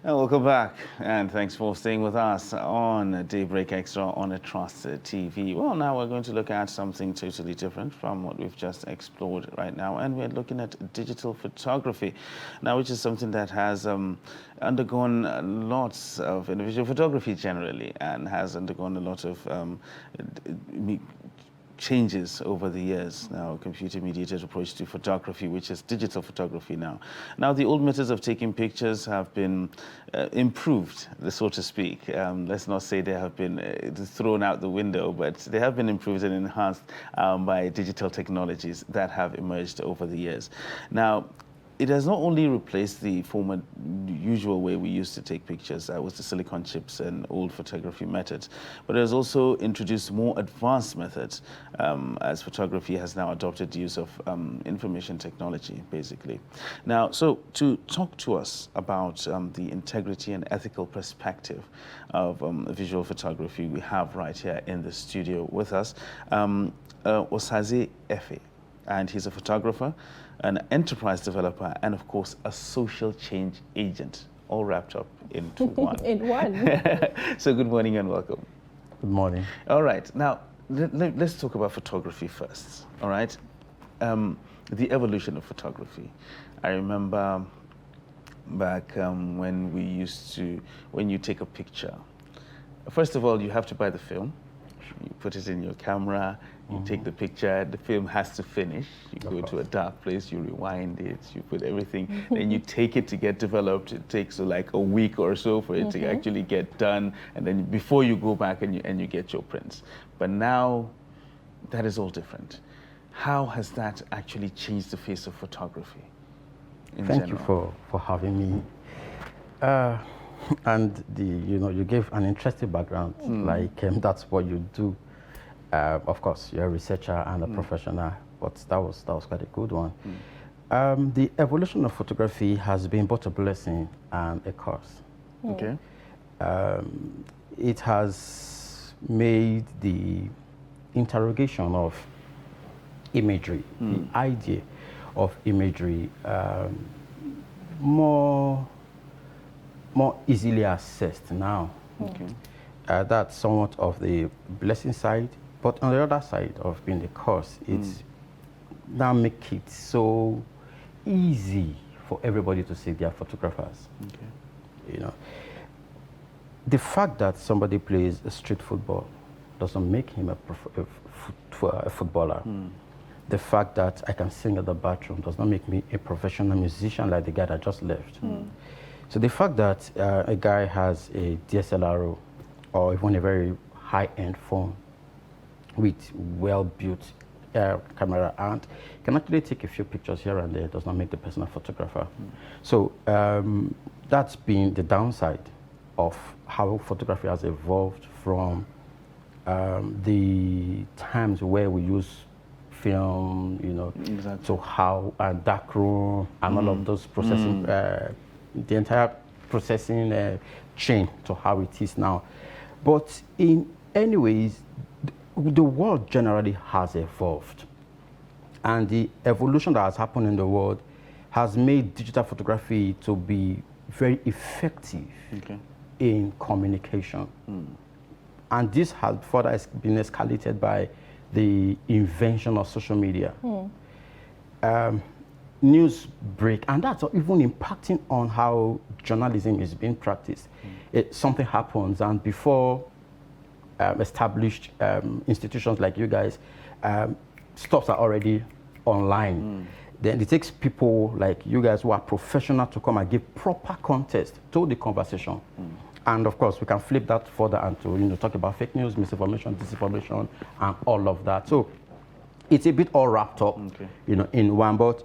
And welcome back, and thanks for staying with us on Daybreak Extra on a Trusted TV. Well, now we're going to look at something totally different from what we've just explored right now, and we're looking at digital photography, now which is something that has undergone lots of individual photography generally, and has undergone a lot of changes over the years now, computer-mediated approach to photography, which is digital photography now. Now, the old methods of taking pictures have been improved, so to speak. Let's not say they have been thrown out the window, but they have been improved and enhanced by digital technologies that have emerged over the years. Now, it has not only replaced the former usual way we used to take pictures, with the silicon chips and old photography methods, but it has also introduced more advanced methods, as photography has now adopted the use of information technology, basically. Now, so to talk to us about the integrity and ethical perspective of visual photography, we have right here in the studio with us Osaze Efe, and he's a photographer, an enterprise developer, and of course, a social change agent, all wrapped up into one. In one. So good morning and welcome. Good morning. All right, now let's talk about photography first, all right? The evolution of photography. I remember back when you take a picture, first of all, you have to buy the film. You put it in your camera, you take the picture, the film has to finish. You go to a dark place, you rewind it, you put everything, then you take it to get developed. It takes like a week or so for it to actually get done, and then before you go back and you get your prints. But now, that is all different. How has that actually changed the face of photography in Thank general? you for having me. And you gave an interesting background, like that's what you do. Of course, you're a researcher and a professional, but that was quite a good one. The evolution of photography has been both a blessing and a curse. Okay. It has made the interrogation of imagery, the idea of imagery, more easily assessed now. Okay. That's somewhat of the blessing side, but on the other side of being the curse, it's now make it so easy for everybody to say they are photographers. Okay. You know, the fact that somebody plays street football doesn't make him a footballer. The fact that I can sing at the bathroom does not make me a professional musician like the guy that just left. So the fact that a guy has a DSLR or even a very high-end phone with well-built camera and can actually take a few pictures here and there does not make the person a photographer. So that's been the downside of how photography has evolved from the times where we use film, Exactly. so how darkroom and all of those processing, the entire processing chain to how it is now. But in any ways, the world generally has evolved, and the evolution that has happened in the world has made digital photography to be very effective in communication. And this has further been escalated by the invention of social media. News break, and that's even impacting on how journalism is being practiced. Something happens, and before established institutions like you guys, stuffs are already online. Then it takes people like you guys who are professional to come and give proper context to the conversation. And of course, we can flip that further and to talk about fake news, misinformation, disinformation, and all of that. So it's a bit all wrapped up, in one. But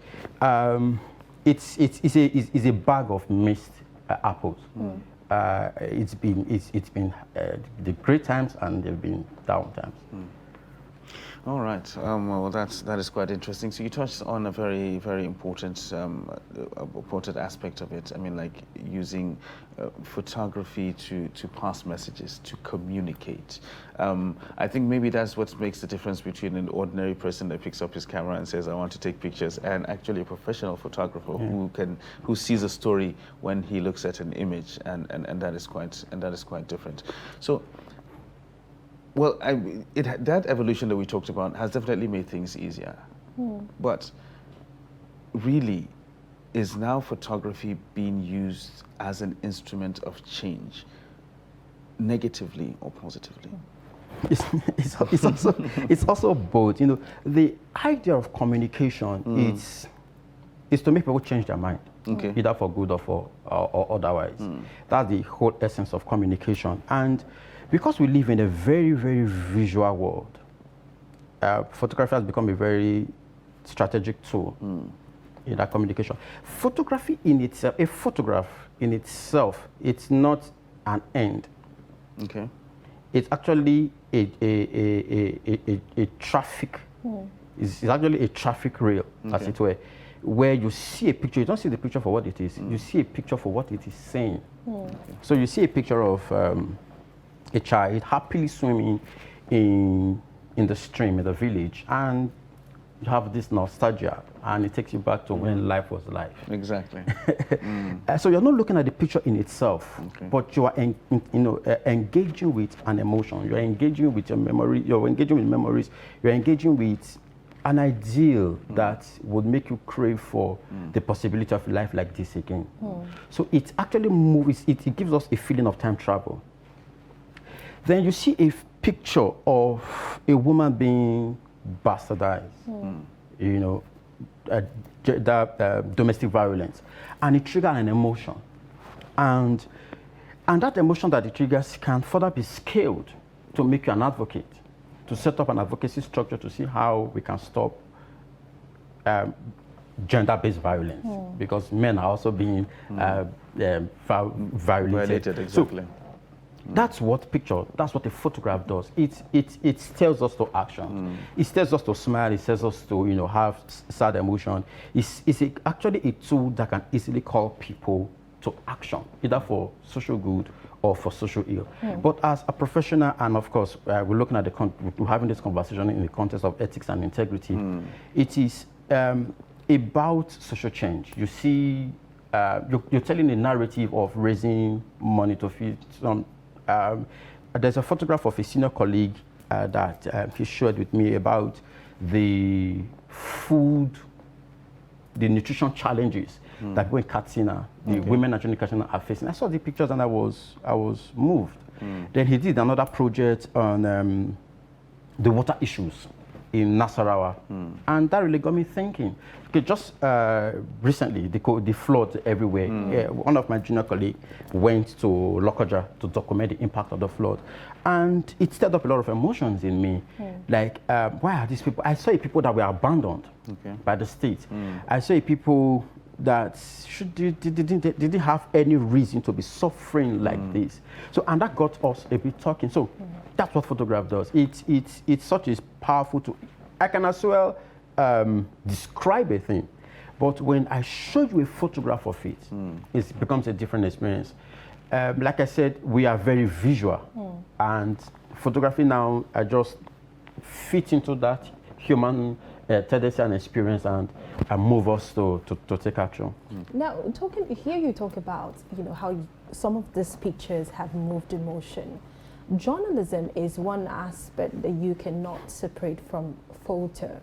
it's a bag of mixed apples. It's been the great times and there've been down times. All right. Well, that is quite interesting. So you touched on a very, very important important aspect of it. I mean, like using photography to pass messages, to communicate. I think maybe that's what makes the difference between an ordinary person that picks up his camera and says, "I want to take pictures," and actually a professional photographer who sees a story when he looks at an image, and that is quite different. So. Well, that evolution that we talked about has definitely made things easier. But really, is now photography being used as an instrument of change, negatively or positively? It's also both. You know, the idea of communication is to make people change their mind, either for good or otherwise. That's the whole essence of communication. And because we live in a very, very visual world, photography has become a very strategic tool in that communication. Photography in itself, a photograph in itself, it's not an end. Okay. It's actually a traffic. It's actually a traffic rail, as it were, where you see a picture. You don't see the picture for what it is. You see a picture for what it is saying. So you see a picture of a child happily swimming in the stream in the village, and you have this nostalgia, and it takes you back to when life was life. Exactly. So you're not looking at the picture in itself, but you are engaging with an emotion. You're engaging with your memory. You're engaging with memories. You're engaging with an ideal that would make you crave for the possibility of life like this again. So it actually moves. It gives us a feeling of time travel. Then you see a picture of a woman being bastardized, you know, domestic violence, and it triggers an emotion. And that emotion that it triggers can further be scaled to make you an advocate, to set up an advocacy structure to see how we can stop gender-based violence, because men are also being violated. Exactly. So, that's what a photograph does. It tells us to action. It tells us to smile. It tells us to, you know, have sad emotion. It's actually a tool that can easily call people to action, either for social good or for social ill. But as a professional, and of course, we're looking at we're having this conversation in the context of ethics and integrity. It is about social change. You see, you're telling a narrative of raising money to feed some. There's a photograph of a senior colleague that he shared with me about the nutrition challenges that go in Katsina, the women and children in Katsina are facing. I saw the pictures and I was moved. Then he did another project on the water issues in Nasarawa, and that really got me thinking. Okay, just recently, the flood everywhere. One of my junior colleagues went to Lokoja to document the impact of the flood, and it stirred up a lot of emotions in me. Like, why are these people? I saw people that were abandoned by the state. I saw people that didn't have any reason to be suffering like this. So, and that got us a bit talking. So, that's what photograph does. It's such a powerful tool. I can as well describe a thing, but when I show you a photograph of it, it becomes a different experience. Like I said, we are very visual, and photography now just fit into that human tendency and experience, and move us to take action. Now, here you talk about, you know, how some of these pictures have moved emotion. Journalism is one aspect that you cannot separate from photo.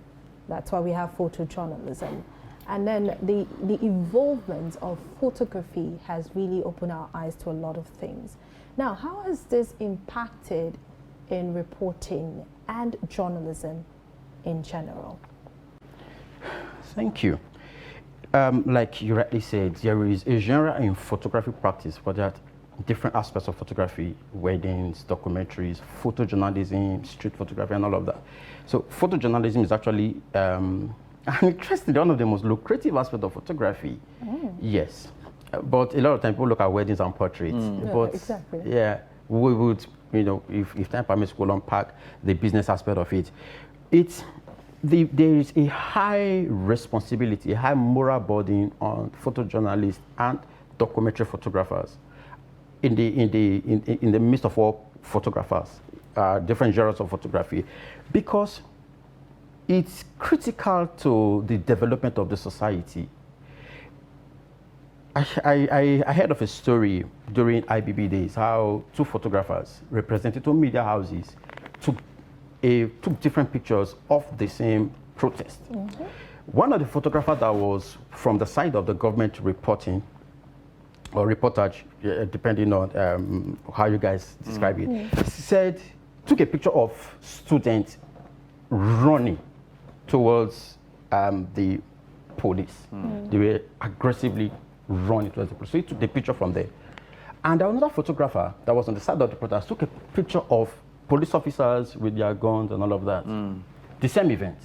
That's why we have photojournalism. And then the involvement of photography has really opened our eyes to a lot of things. Now, how has this impacted in reporting and journalism in general? Thank you. Like you rightly said, there is a genre in photography practice, but there are different aspects of photography: weddings, documentaries, photojournalism, street photography, and all of that. So photojournalism is actually interesting, one of the most lucrative aspects of photography. Yes, but a lot of times people look at weddings and portraits. But exactly. Yeah, we would, you know, if time permits, we'll unpack the business aspect of it. there is a high responsibility, a high moral burden on photojournalists and documentary photographers in the midst of all photographers, different genres of photography, because it's critical to the development of the society. I heard of a story during IBB days how two photographers representing two media houses took different pictures of the same protest. Mm-hmm. One of the photographers that was from the side of the government reporting or reportage, depending on how you guys describe it, took a picture of students running towards the police. They were aggressively running towards the police. So he took the picture from there. And another photographer that was on the side of the protest took a picture of police officers with their guns and all of that. The same event.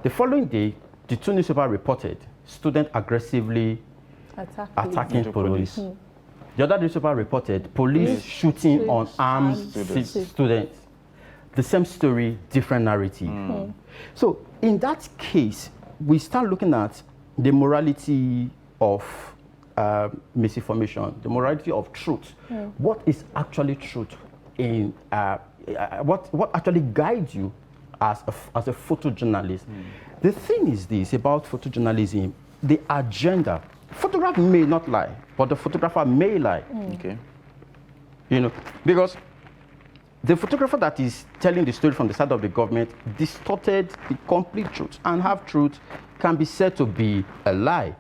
The following day, the two newspapers reported students aggressively attacking police. The other newspaper reported police shooting on armed students. The same story, different narrative. So in that case, we start looking at the morality of misinformation, the morality of truth. What is actually truth? In what actually guides you as a photojournalist? The thing is this about photojournalism: the agenda. Photograph may not lie, but the photographer may lie. Okay. You know, because the photographer that is telling the story from the side of the government distorted the complete truth, and half truth can be said to be a lie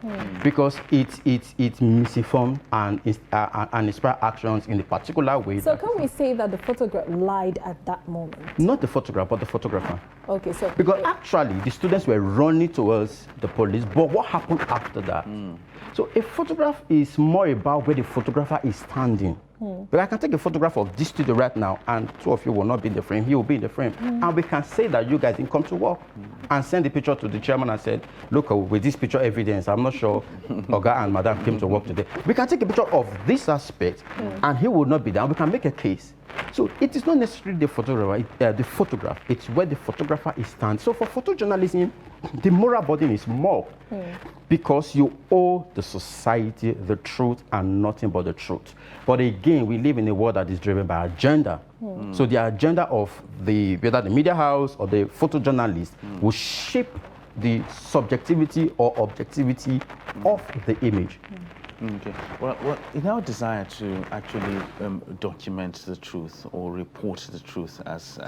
because it misinformed and inspired actions in a particular way. So can we say that the photograph lied at that moment? Not the photograph, but the photographer. Okay, so because actually the students were running towards the police, but what happened after that? So a photograph is more about where the photographer is standing. But I can take a photograph of this studio right now, and two of you will not be in the frame. He will be in the frame, and we can say that you guys didn't come to work, and send the picture to the chairman and said, "Look, with this picture evidence, I'm not sure Oga and Madam came to work today." We can take a picture of this aspect, and he will not be there. We can make a case. So it is not necessarily the photograph. It's where the photographer is standing. So for photojournalism, the moral burden is more because you owe the society the truth and nothing but the truth. But again, we live in a world that is driven by agenda. So the agenda of whether the media house or the photojournalist will shape the subjectivity or objectivity of the image. Okay. Well, in our desire to actually document the truth or report the truth as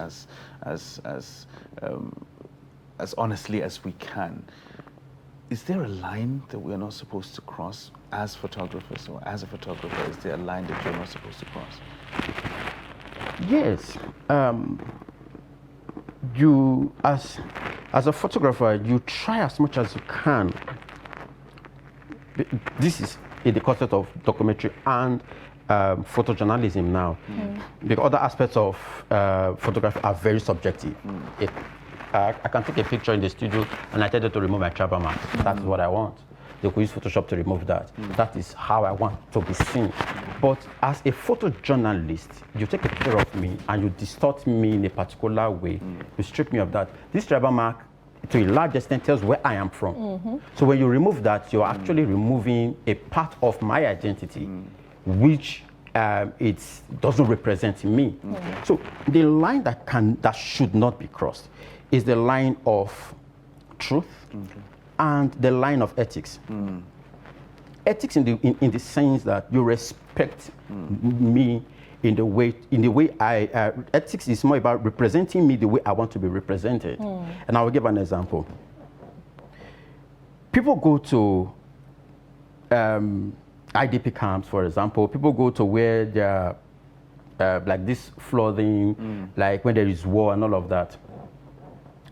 honestly as we can, is there a line that we are not supposed to cross as photographers, or as a photographer? Is there a line that you're not supposed to cross? Yes. You, as a photographer, you try as much as you can. This is in the concept of documentary and photojournalism now. Because other aspects of photography are very subjective. I can take a picture in the studio and I tell them to remove my trapper mark. That's what I want. They could use Photoshop to remove that. That is how I want to be seen. But as a photojournalist, you take a picture of me and you distort me in a particular way. You strip me of that. This trapper mark, to a large extent, tells where I am from. So when you remove that, you're actually removing a part of my identity, which it doesn't represent me. So the line that should not be crossed is the line of truth and the line of ethics. Ethics in the sense that you respect me in the way I ethics is more about representing me the way I want to be represented. And I will give an example. People go to IDP camps, for example. People go to where there are like this flooding, like when there is war and all of that,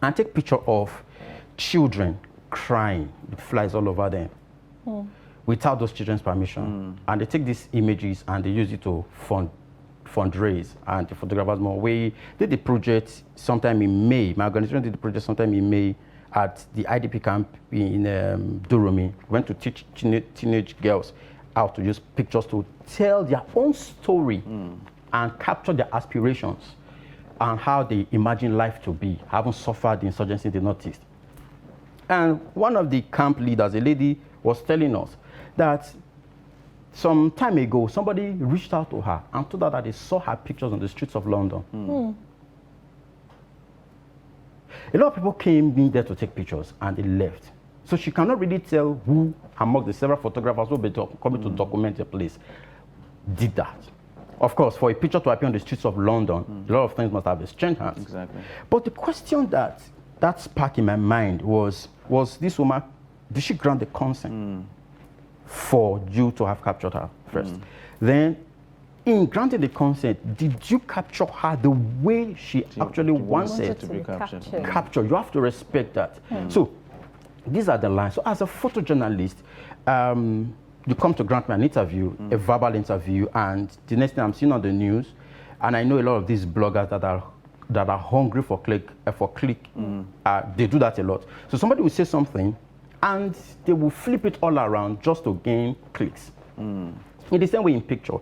and take picture of children crying with flies all over them without those children's permission. And they take these images and they use it to fundraise. And the photographers we did the project sometime in May. My organization did the project sometime in May at the IDP camp in Durumi. Went to teach teenage girls how to use pictures to tell their own story and capture their aspirations. and how they imagine life to be, having suffered the insurgency in the Northeast. And one of the camp leaders, a lady, was telling us that some time ago, somebody reached out to her and told her that they saw her pictures on the streets of London. A lot of people came in there to take pictures and they left. So she cannot really tell who among the several photographers who will be coming to document the place did that. Of course, for a picture to appear on the streets of London, a lot of things must have exchanged hands. Exactly. But the question that sparked in my mind was this woman, did she grant the consent for you to have captured her first? Then, in granting the consent, did you capture her the way she actually wanted to be captured? capture? You have to respect that. So, these are the lines. So, as a photojournalist, you come to grant me an interview, a verbal interview, and the next thing I'm seeing on the news, and I know a lot of these bloggers that are hungry for click, they do that a lot. So somebody will say something, and they will flip it all around just to gain clicks. In the same way in picture,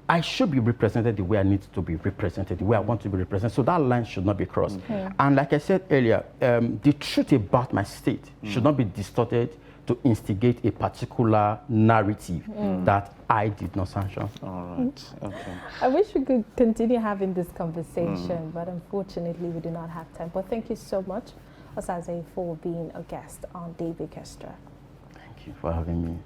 I should be represented the way I need to be represented, the way I want to be represented. So that line should not be crossed. And like I said earlier, the truth about my state should not be distorted to instigate a particular narrative that I did not sanction. All right. Okay. I wish we could continue having this conversation, but unfortunately we do not have time. But thank you so much, Osaze, for being a guest on Daybreak Extra. Thank you for having me.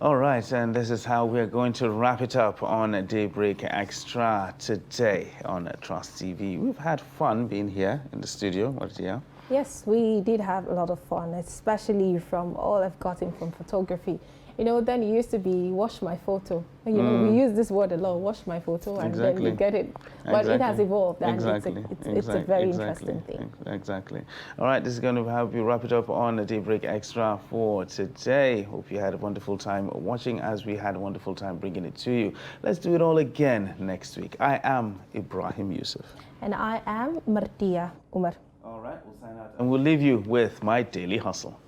All right, and this is how we're going to wrap it up on Daybreak Extra today on Trust TV. We've had fun being here in the studio. What, yeah? Yes, we did have a lot of fun, especially from all I've gotten from photography. You know, then it used to be wash my photo. You know, we use this word a lot, wash my photo, and then you get it. But it has evolved, and it's a very interesting thing. Exactly. All right, this is going to help you wrap it up on Daybreak Extra for today. Hope you had a wonderful time watching, as we had a wonderful time bringing it to you. Let's do it all again next week. I am Ibrahim Yusuf. And I am Martia Umar. All right, we'll sign out. And we'll leave you with my daily hustle.